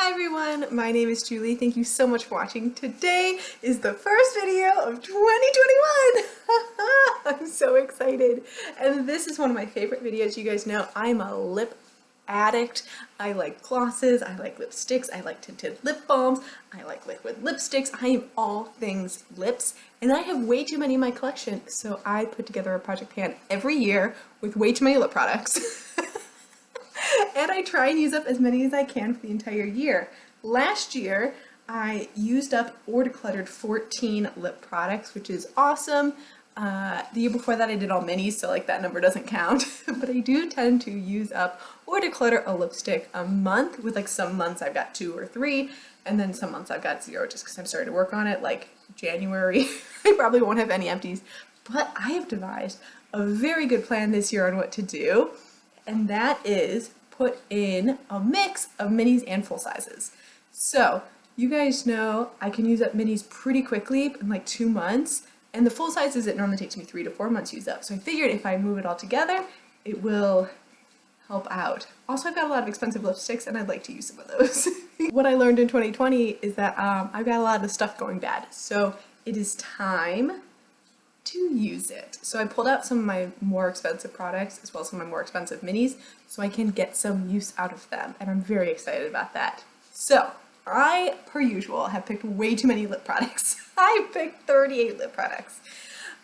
Hi everyone, my name is Julie. Thank you so much for watching. Today is the first video of 2021! I'm so excited. And this is one of my favorite videos. You guys know I'm a lip addict. I like glosses, I like lipsticks, I like tinted lip balms, I like liquid lipsticks. I am all things lips, and I have way too many in my collection, so I put together a project pan every year with way too many lip products. And I try and use up as many as I can for the entire year. Last year, I used up or decluttered 14 lip products, which is awesome. The year before that I did all minis, so like that number doesn't count. But I do tend to use up or declutter a lipstick a month, with like some months I've got 2 or 3, and then some months I've got 0 just because I'm starting to work on it. Like January, I probably won't have any empties. But I have devised a very good plan this year on what to do, and that is put in a mix of minis and full sizes. So you guys know I can use up minis pretty quickly in like 2 months, and the full sizes it normally takes me 3 to 4 months to use up. So I figured if I move it all together, it will help out. Also, I've got a lot of expensive lipsticks and I'd like to use some of those. What I learned in 2020 is that I've got a lot of stuff going bad. So it is time to use it. So I pulled out some of my more expensive products as well as some of my more expensive minis so I can get some use out of them, and I'm very excited about that. So I, per usual, have picked way too many lip products. I picked 38 lip products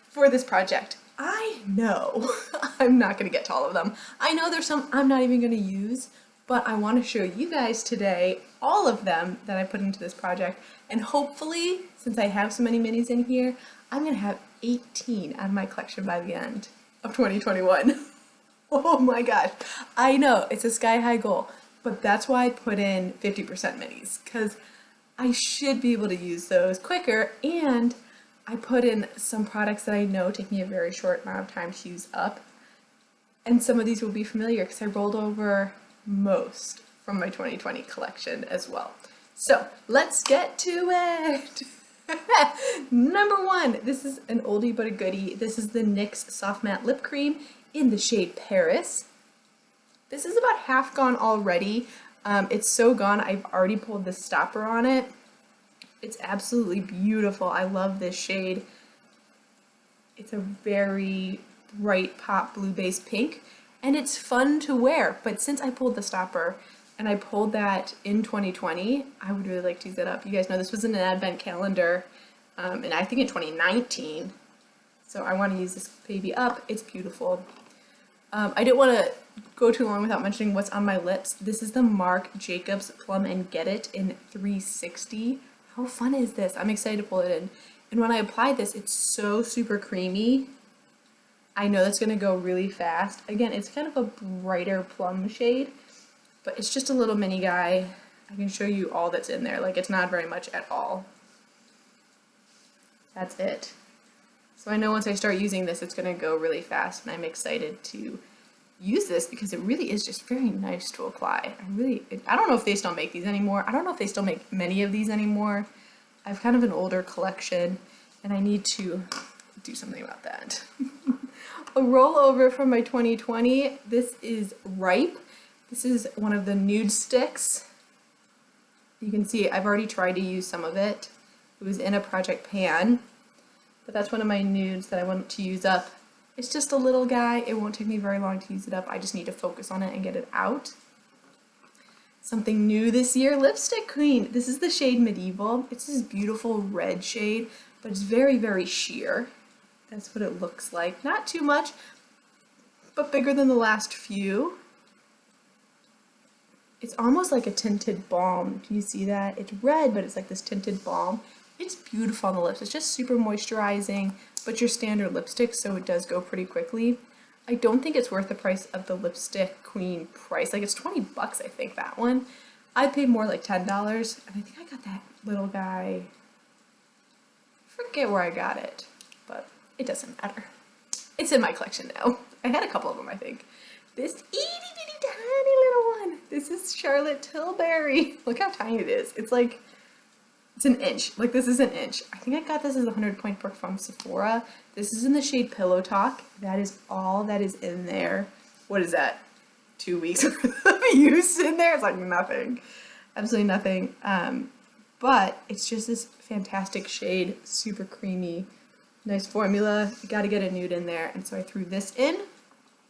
for this project. I know I'm not going to get to all of them. I know there's some I'm not even going to use, but I want to show you guys today all of them that I put into this project, and hopefully, since I have so many minis in here, I'm going to have 18 out of my collection by the end of 2021. Oh my gosh. I know, it's a sky-high goal, but that's why I put in 50% minis, because I should be able to use those quicker, and I put in some products that I know take me a very short amount of time to use up, and some of these will be familiar because I rolled over most from my 2020 collection as well. So let's get to it. Number 1, this is an oldie but a goodie. This is the NYX Soft Matte Lip Cream in the shade Paris. This is about half gone already. It's so gone, I've already pulled the stopper on it. It's absolutely beautiful. I love this shade. It's a very bright pop blue base pink, and it's fun to wear. But since I pulled the stopper, and I pulled that in 2020, I would really like to use it up. You guys know this was in an advent calendar, and I think in 2019. So I want to use this baby up. It's beautiful. I didn't want to go too long without mentioning what's on my lips. This is the Marc Jacobs Plum and Get It in 360. How fun is this? I'm excited to pull it in. And when I apply this, it's so super creamy. I know that's going to go really fast. Again, it's kind of a brighter plum shade, but it's just a little mini guy. I can show you all that's in there. Like, it's not very much at all. That's it. So I know once I start using this, it's going to go really fast, and I'm excited to use this because it really is just very nice to apply. I don't know if they still make these anymore. I don't know if they still make many of these anymore. I have kind of an older collection, and I need to do something about that. A rollover from my 2020. This is Ripe. This is one of the nude sticks. You can see I've already tried to use some of it. It was in a project pan, but that's one of my nudes that I want to use up. It's just a little guy. It won't take me very long to use it up. I just need to focus on it and get it out. Something new this year, Lipstick Queen. This is the shade Medieval. It's this beautiful red shade, but it's very, very sheer. That's what it looks like. Not too much, but bigger than the last few. It's almost like a tinted balm. Do you see that? It's red, but it's like this tinted balm. It's beautiful on the lips. It's just super moisturizing, but your standard lipstick, so it does go pretty quickly. I don't think it's worth the price of the Lipstick Queen price. Like, it's 20 bucks, I think, that one. I paid more, like $10, and I think I got that little guy. I forget where I got it, but it doesn't matter. It's in my collection now. I had a couple of them, I think. This itty bitty tiny little one. This is Charlotte Tilbury. Look how tiny it is. It's like, it's an inch. Like, this is an inch. I think I got this as a 100 point perk from Sephora. This is in the shade Pillow Talk. That is all that is in there. What is that? 2 weeks worth of use in there? It's like nothing. absolutely nothing. But it's just this fantastic shade, super creamy, nice formula. You gotta get a nude in there, and so I threw this in.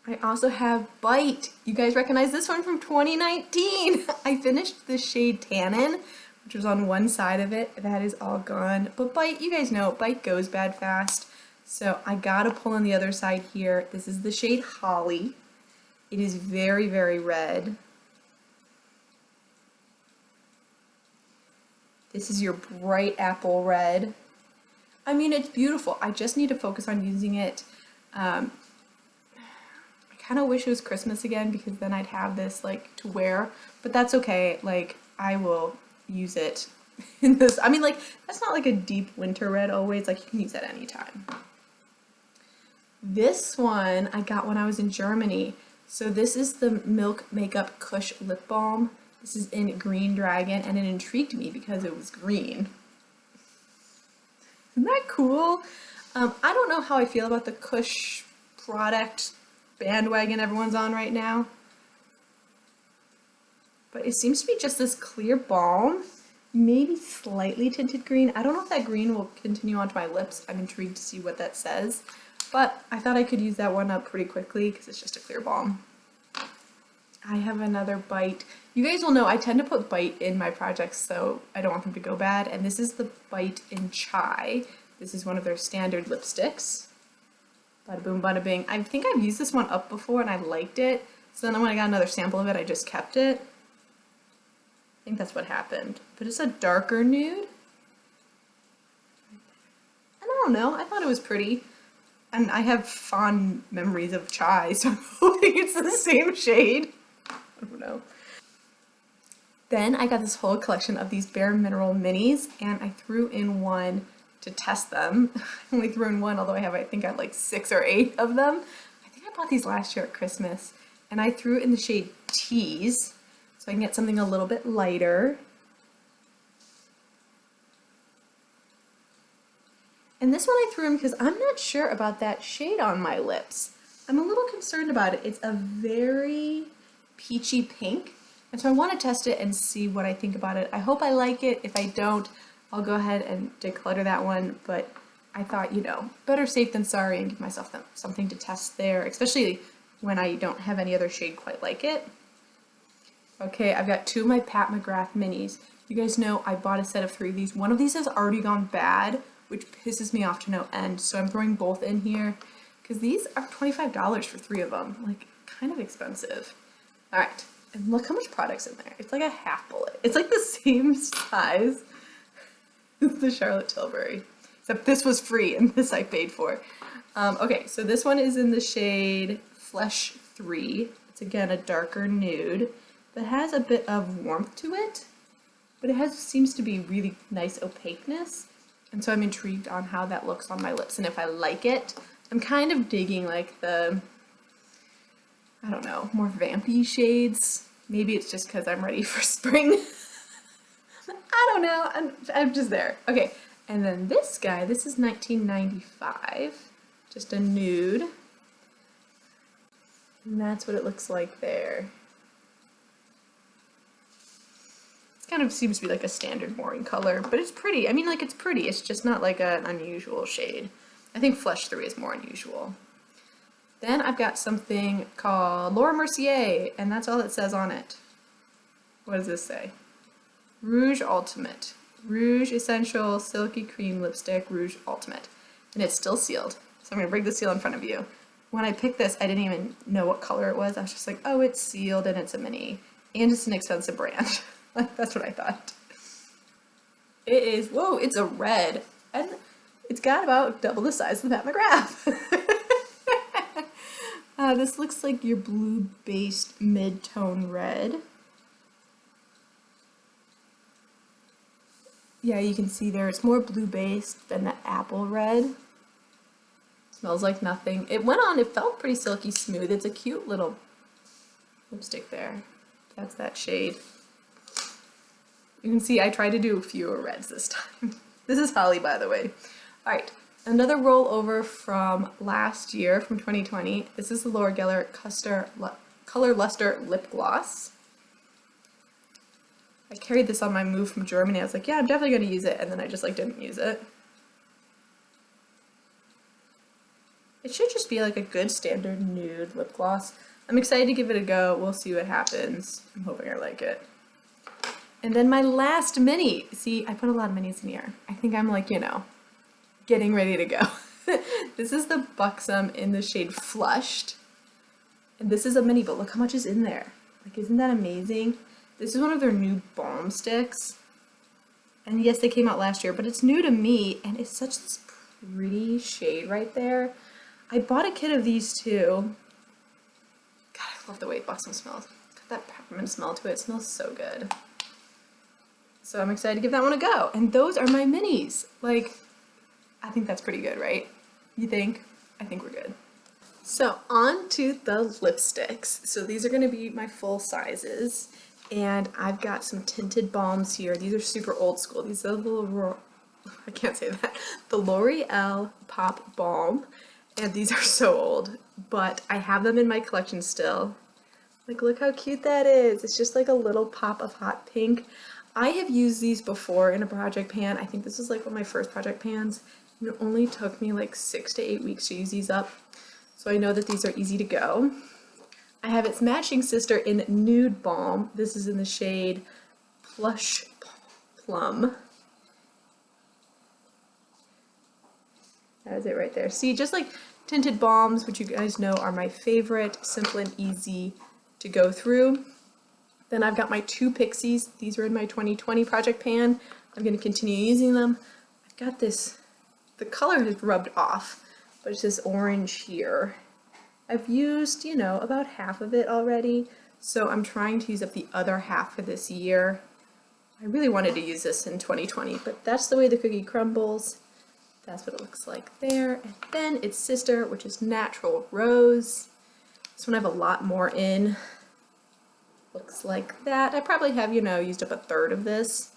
I also have Bite. You guys recognize this one from 2019. I finished the shade Tannin, which was on one side of it. That is all gone. But Bite, you guys know, Bite goes bad fast. So I gotta pull on the other side here. This is the shade Holly. It is very, very red. This is your bright apple red. I mean, it's beautiful. I just need to focus on using it. I kind of wish it was Christmas again because then I'd have this like to wear, but that's okay. Like I will use it in this. I mean, like that's not like a deep winter red always. Like you can use that anytime. This one I got when I was in Germany. So this is the Milk Makeup Kush Lip Balm. This is in Green Dragon, and it intrigued me because it was green. Isn't that cool? I don't know how I feel about the Kush product bandwagon everyone's on right now. But it seems to be just this clear balm, maybe slightly tinted green. I don't know if that green will continue onto my lips. I'm intrigued to see what that says. But I thought I could use that one up pretty quickly because it's just a clear balm. I have another Bite. You guys will know I tend to put Bite in my projects so I don't want them to go bad. And this is the Bite in Chai. This is one of their standard lipsticks. Bada boom, bada bing. I think I've used this one up before and I liked it. So then when I got another sample of it, I just kept it. I think that's what happened. But it's a darker nude. I don't know. I thought it was pretty. And I have fond memories of Chai, so I'm hoping it's the same shade. I don't know. Then I got this whole collection of these Bare Mineral minis, and I threw in one to test them. I only threw in one, although I think I have like 6 or 8 of them. I think I bought these last year at Christmas, and I threw it in the shade Tease, so I can get something a little bit lighter. And this one I threw in because I'm not sure about that shade on my lips. I'm a little concerned about it. It's a very peachy pink, and so I want to test it and see what I think about it. I hope I like it. If I don't, I'll go ahead and declutter that one, but I thought, you know, better safe than sorry and give myself something to test there, especially when I don't have any other shade quite like it. Okay, I've got 2 of my Pat McGrath minis. You guys know I bought a set of 3 of these. One of these has already gone bad, which pisses me off to no end, so I'm throwing both in here because these are $25 for 3 of them, like kind of expensive. All right, and look how much product's in there. It's like a half bullet. It's like the same size as the Charlotte Tilbury, except this was free and this I paid for. Okay, so this one is in the shade Flesh 3. It's again a darker nude that has a bit of warmth to it, but it seems to be really nice opaqueness. And so I'm intrigued on how that looks on my lips and if I like it. I'm kind of digging like the, I don't know, more vampy shades. Maybe it's just because I'm ready for spring. I don't know, I'm just there. Okay, and then this guy, this is 1995, just a nude. And that's what it looks like there. Kind of seems to be like a standard mooring color, but it's pretty. I mean, like, it's pretty. It's just not like an unusual shade. I think Flesh 3 is more unusual. Then I've got something called Laura Mercier, and that's all it says on it. What does this say? Rouge Ultimate. Rouge Essential Silky Cream Lipstick Rouge Ultimate. And it's still sealed. So I'm going to break the seal in front of you. When I picked this, I didn't even know what color it was. I was just like, oh, it's sealed and it's a mini. And it's an expensive brand. That's what I thought. It is, whoa, it's a red. And it's got about double the size of the Pat McGrath. This looks like your blue-based mid-tone red. Yeah, you can see there, it's more blue-based than the apple red. Smells like nothing. It went on, it felt pretty silky smooth. It's a cute little lipstick there. That's that shade. You can see I tried to do fewer reds this time. This is Holly, by the way. All right, another rollover from last year, from 2020. This is the Laura Geller Color Luster Lip Gloss. I carried this on my move from Germany. I was like, yeah, I'm definitely going to use it, and then I just like didn't use it. It should just be like a good standard nude lip gloss. I'm excited to give it a go. We'll see what happens. I'm hoping I like it. And then my last mini. See, I put a lot of minis in here. I think I'm like, you know, getting ready to go. This is the Buxom in the shade Flushed. And this is a mini, but look how much is in there. Like, isn't that amazing? This is one of their new balm sticks. And yes, they came out last year, but it's new to me, and it's such this pretty shade right there. I bought a kit of these too. God, I love the way Buxom smells. Got that peppermint smell to it. It smells so good. So I'm excited to give that one a go. And those are my minis. Like, I think that's pretty good, right? You think? I think we're good. So on to the lipsticks. So these are going to be my full sizes. And I've got some tinted balms here. These are super old school. These are the little, I can't say that. The L'Oreal Pop Balm. And these are so old, but I have them in my collection still. Like, look how cute that is. It's just like a little pop of hot pink. I have used these before in a project pan. I think this was like one of my first project pans. And it only took me like 6 to 8 weeks to use these up. So I know that these are easy to go. I have its matching sister in Nude Balm. This is in the shade Plush Plum. That is it right there. See, just like tinted balms, which you guys know are my favorite, simple and easy to go through. Then I've got my two Pixies. These are in my 2020 project pan. I'm going to continue using them. I've got this, the color has rubbed off, but it's this orange here. I've used, you know, about half of it already, so I'm trying to use up the other half for this year. I really wanted to use this in 2020, but that's the way the cookie crumbles. That's what it looks like there. And then its sister, which is Natural Rose. This one I have a lot more in. Looks like that. I probably have, you know, used up a third of this.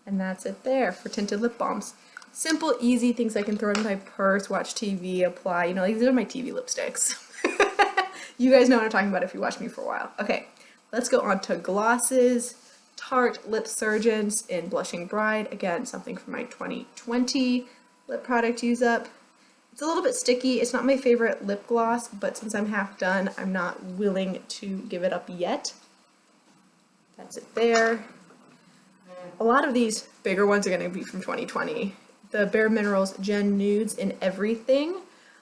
And that's it there for tinted lip balms. Simple, easy things I can throw in my purse, watch TV, apply. You know, these are my TV lipsticks. You guys know what I'm talking about if you watch me for a while. Okay, let's go on to glosses. Tarte Lip Surgeons in Blushing Bride. Again, something from my 2020 lip product use up. It's a little bit sticky. It's not my favorite lip gloss, but since I'm half done, I'm not willing to give it up yet. That's it there. A lot of these bigger ones are going to be from 2020. The Bare Minerals Gen Nudes in Everything.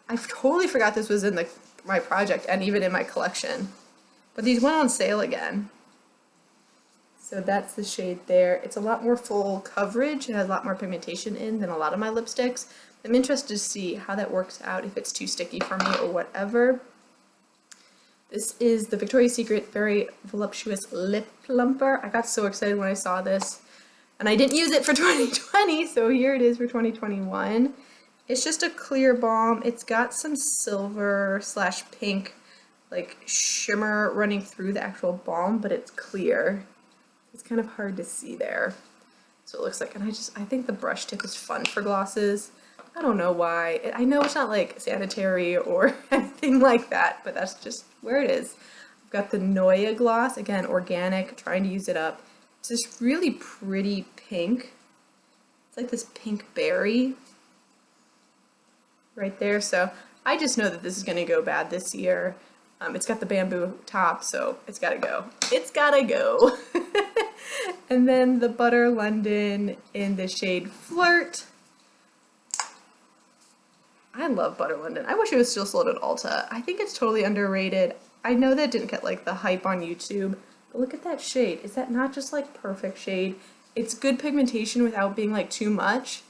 I totally forgot this was in my project and even in my collection. But these went on sale again. So that's the shade there. It's a lot more full coverage. It has a lot more pigmentation in than a lot of my lipsticks. I'm interested to see how that works out, if it's too sticky for me or whatever. This is the Victoria's Secret Very Voluptuous Lip Plumper. I got so excited when I saw this. And I didn't use it for 2020, so here it is for 2021. It's just a clear balm. It's got some silver / pink like shimmer running through the actual balm, but it's clear. It's kind of hard to see there. So it looks like, and I think the brush tip is fun for glosses. I don't know why. I know it's not like sanitary or anything like that, but that's just where it is. I've got the Noya gloss, again, organic, trying to use it up. It's this really pretty pink. It's like this pink berry right there. So I just know that this is going to go bad this year. It's got the bamboo top, so it's gotta go. It's gotta go. And then the Butter London in the shade Flirt. I love Butter London. I wish it was still sold at Ulta. I think it's totally underrated. I know that didn't get like the hype on YouTube, but look at that shade. Is that not just like perfect shade? It's good pigmentation without being like too much.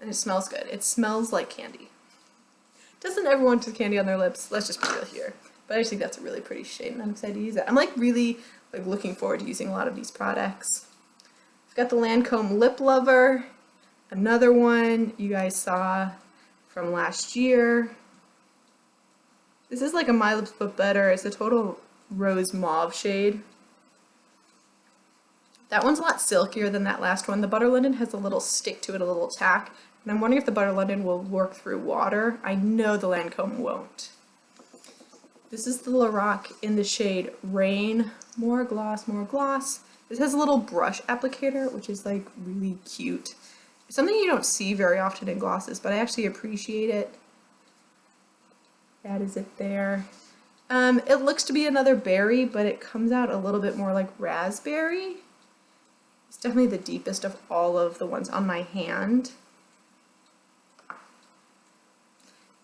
And it smells good. It smells like candy. Doesn't everyone want candy on their lips? Let's just be real here. But I just think that's a really pretty shade, and I'm excited to use it. I'm like really like looking forward to using a lot of these products. I've got the Lancome Lip Lover, another one you guys saw from last year. This is like a My Lips But Better. It's a total rose mauve shade. That one's a lot silkier than that last one. The Butter London has a little stick to it, a little tack. And I'm wondering if the Butter London will work through water. I know the Lancome won't. This is the Lorac in the shade Rain. More gloss, more gloss. This has a little brush applicator, which is like really cute. It's something you don't see very often in glosses, but I actually appreciate it. That is it there. It looks to be another berry, but it comes out a little bit more like raspberry. It's definitely the deepest of all of the ones on my hand.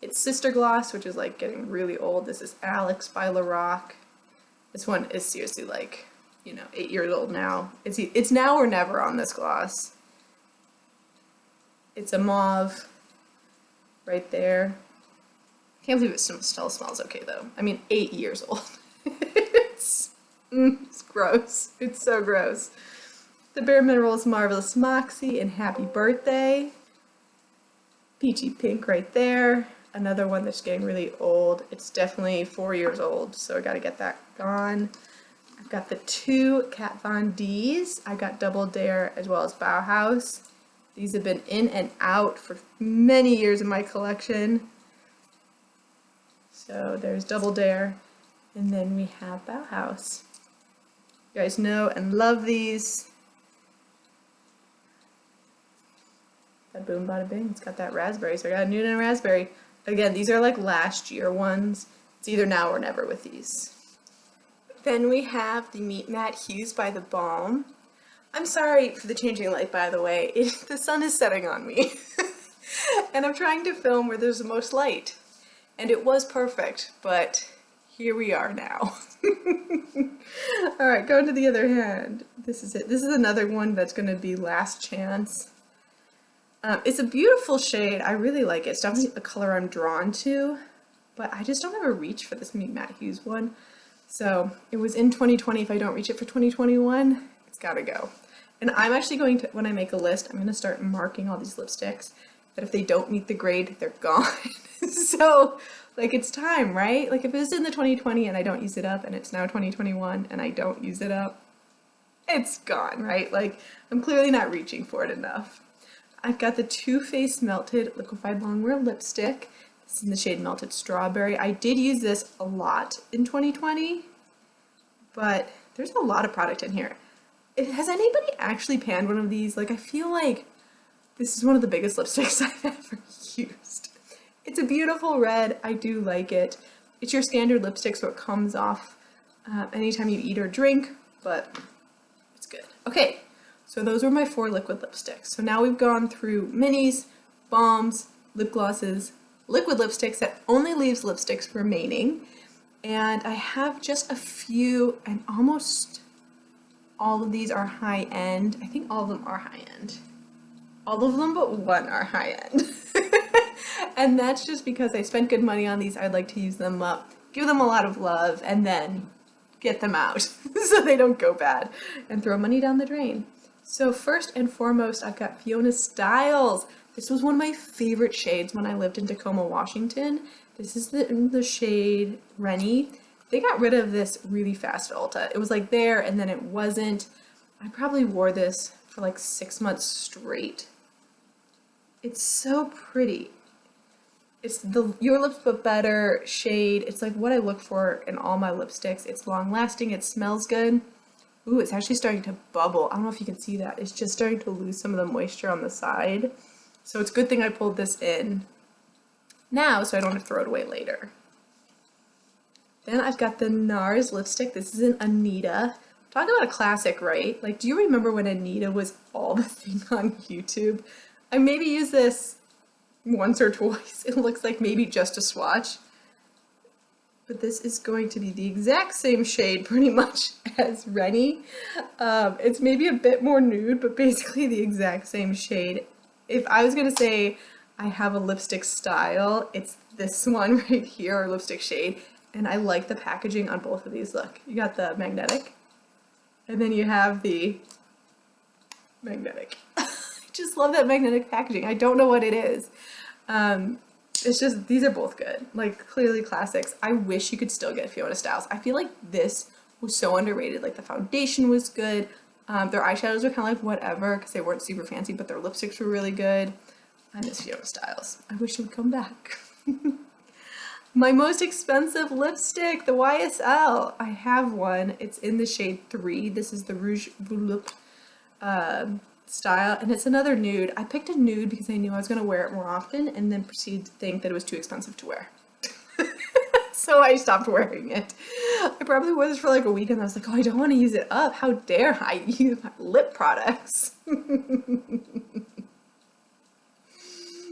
It's Sister Gloss, which is like getting really old. This is Alex by Lorac. This one is seriously like, you know, 8 years old now. It's now or never on this gloss. It's a mauve right there. Can't believe it still smells okay though. I mean, 8 years old. it's gross. It's so gross. The Bare Minerals Marvelous Moxie and Happy Birthday. Peachy pink right there. Another one that's getting really old. It's definitely 4 years old, so I gotta get that gone. I've got the 2 Kat Von D's. I got Double Dare as well as Bauhaus. These have been in and out for many years in my collection. So there's Double Dare, and then we have Bauhaus. You guys know and love these. That boom bada bing, it's got that raspberry, so I got a new and a raspberry. Again, these are like last year ones. It's either now or never with these. Then we have the Meet Matte Hues by The Balm. I'm sorry for the changing light, by the way. The sun is setting on me. And I'm trying to film where there's the most light. And it was perfect, but here we are now. Alright, going to the other hand. This is it. This is another one that's going to be Last Chance. It's a beautiful shade. I really like it. It's definitely a color I'm drawn to, but I just don't have a reach for this Meet Matte Hues one. So it was in 2020. If I don't reach it for 2021, it's gotta go. And I'm actually going to, when I make a list, I'm going to start marking all these lipsticks that if they don't meet the grade, they're gone. So, like, it's time, right? Like, if it was in the 2020 and I don't use it up, and it's now 2021 and I don't use it up, it's gone, right? Like, I'm clearly not reaching for it enough. I've got the Too Faced Melted Liquefied Longwear Lipstick. This is in the shade Melted Strawberry. I did use this a lot in 2020, but there's a lot of product in here. Has anybody actually panned one of these? Like, I feel like this is one of the biggest lipsticks I've ever used. It's a beautiful red. I do like it. It's your standard lipstick, so it comes off anytime you eat or drink, but it's good. Okay. So those were my 4 liquid lipsticks. So now we've gone through minis, balms, lip glosses, liquid lipsticks. That only leaves lipsticks remaining. And I have just a few, and almost all of these are high end. I think all of them are high end. All of them but one are high end. And that's just because I spent good money on these. I'd like to use them up, give them a lot of love, and then get them out so they don't go bad and throw money down the drain. So first and foremost, I've got Fiona Styles. This was one of my favorite shades when I lived in Tacoma, Washington. This is the shade Rennie. They got rid of this really fast at Ulta. It was like there and then it wasn't. I probably wore this for like 6 months straight. It's so pretty. It's the Your Lips But Better shade. It's like what I look for in all my lipsticks. It's long lasting, it smells good. Ooh, it's actually starting to bubble. I don't know if you can see that. It's just starting to lose some of the moisture on the side. So it's a good thing I pulled this in now so I don't have to throw it away later. Then I've got the NARS lipstick. This is an Anita. Talk about a classic, right? Like, do you remember when Anita was all the thing on YouTube? I maybe used this once or twice. It looks like maybe just a swatch. But this is going to be the exact same shade pretty much as Rennie. It's maybe a bit more nude, but basically the exact same shade. If I was going to say I have a lipstick style, it's this one right here, or lipstick shade. And I like the packaging on both of these. Look, you got the magnetic, and then you have the magnetic. I just love that magnetic packaging. I don't know what it is. It's just, these are both good, like clearly classics. I wish you could still get Fiona Styles. I feel like this was so underrated. Like the foundation was good. Their eyeshadows were kind of like whatever because they weren't super fancy, but their lipsticks were really good. I miss Fiona Styles. I wish she would come back. My most expensive lipstick, the YSL. I have one. It's in the shade 3. This is the Rouge Volupte style, and it's another nude. I picked a nude because I knew I was going to wear it more often and then proceeded to think that it was too expensive to wear. So I stopped wearing it. I probably wore this for like a week and I was like, oh, I don't want to use it up. How dare I use my lip products?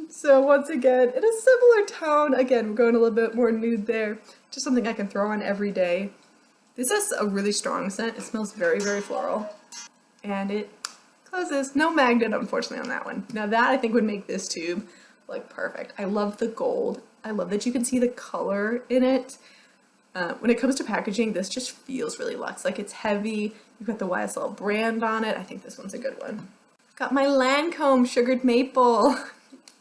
So once again, in a similar tone, again, we're going a little bit more nude there. Just something I can throw on every day. This has a really strong scent. It smells very, very floral. And it closes. No magnet, unfortunately, on that one. Now that I think would make this tube like perfect. I love the gold. I love that you can see the color in it. When it comes to packaging, this just feels really luxe. Like it's heavy. You've got the YSL brand on it. I think this one's a good one. I've got my Lancome Sugared Maple.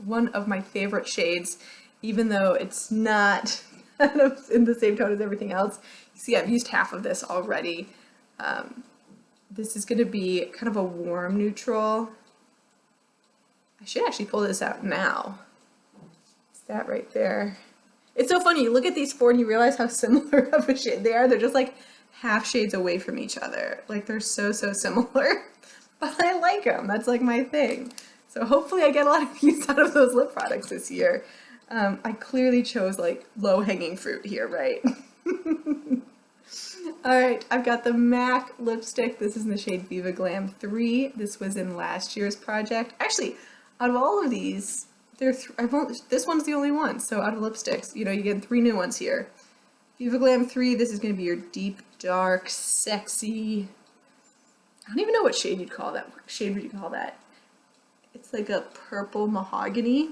One of my favorite shades, even though it's not kind of in the same tone as everything else. You see, I've used half of this already. This is going to be kind of a warm neutral. I should actually pull this out now. It's that right there. It's so funny, you look at these four and you realize how similar of a shade they are. They're just like half shades away from each other. Like they're so similar, but I like them. That's like my thing. So hopefully I get a lot of use out of those lip products this year. I clearly chose like low-hanging fruit here, right? Alright, I've got the MAC lipstick. This is in the shade Viva Glam 3. This was in last year's project. Actually, out of all of these, this one's the only one. So out of lipsticks, you know, you get 3 new ones here. Viva Glam 3, this is going to be your deep, dark, sexy... I don't even know what shade you'd call that. What shade would you call that? It's like a purple mahogany.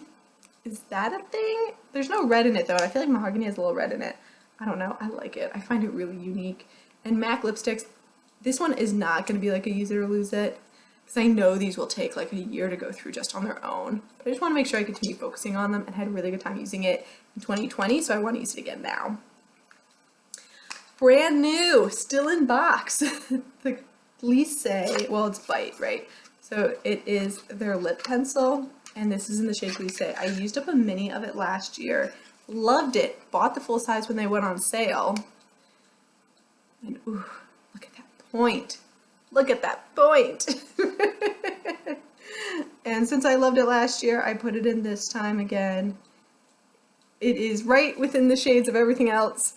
Is that a thing? There's no red in it though, and I feel like mahogany has a little red in it. I don't know, I like it. I find it really unique. And MAC lipsticks, this one is not going to be like a use it or lose it, because I know these will take like a year to go through just on their own. But I just want to make sure I continue focusing on them and had a really good time using it in 2020, so I want to use it again now. Brand new, still in box. The Glisse, well it's Bite, right? So it is their lip pencil, and this is in the shade Glisse. I used up a mini of it last year. Loved it. Bought the full size when they went on sale. And ooh, look at that point. Look at that point. And since I loved it last year, I put it in this time again. It is right within the shades of everything else.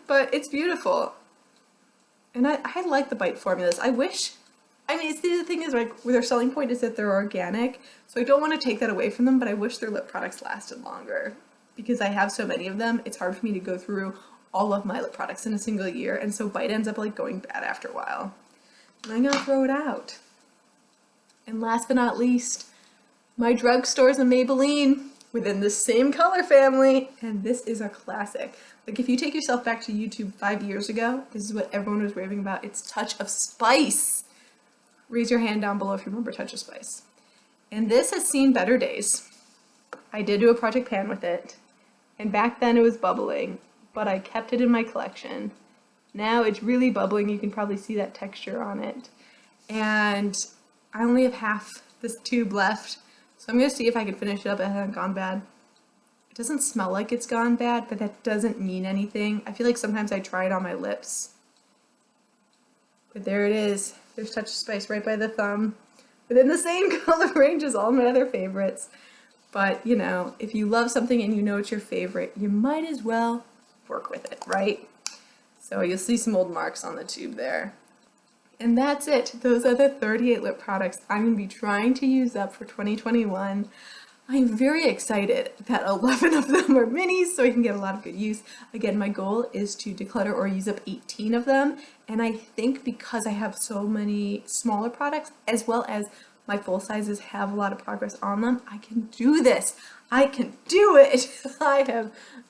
But it's beautiful. And I like the Bite formulas. I mean, the thing is, like, their selling point is that they're organic, so I don't want to take that away from them, but I wish their lip products lasted longer. Because I have so many of them, it's hard for me to go through all of my lip products in a single year, and so Bite ends up, like, going bad after a while. And I'm gonna throw it out. And last but not least, my drugstores and Maybelline within the same color family, and this is a classic. Like, if you take yourself back to YouTube 5 years ago, this is what everyone was raving about. It's Touch of Spice. Raise your hand down below if you remember Touch of Spice. And this has seen better days. I did do a Project Pan with it, and back then it was bubbling, but I kept it in my collection. Now it's really bubbling. You can probably see that texture on it. And I only have half this tube left, so I'm going to see if I can finish it up. It hasn't gone bad. It doesn't smell like it's gone bad, but that doesn't mean anything. I feel like sometimes I try it on my lips. But there it is. There's Touch of Spice right by the thumb. Within the same color range as all my other favorites. But, you know, if you love something and you know it's your favorite, you might as well work with it, right? So you'll see some old marks on the tube there. And that's it. Those are the 38 lip products I'm going to be trying to use up for 2021. I'm very excited that 11 of them are minis, so I can get a lot of good use. Again, my goal is to declutter or use up 18 of them, and I think because I have so many smaller products, as well as my full sizes have a lot of progress on them, I can do this. I can do it. I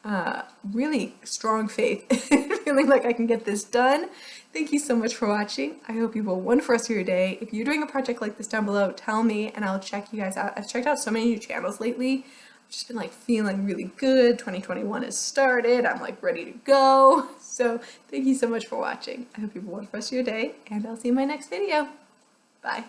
have really strong faith in feeling like I can get this done. Thank you so much for watching. I hope you have a wonderful rest of your day. If you're doing a project like this down below, tell me and I'll check you guys out. I've checked out so many new channels lately. I've just been like feeling really good. 2021 has started. I'm like ready to go. So thank you so much for watching. I hope you have a wonderful rest of your day, and I'll see you in my next video. Bye.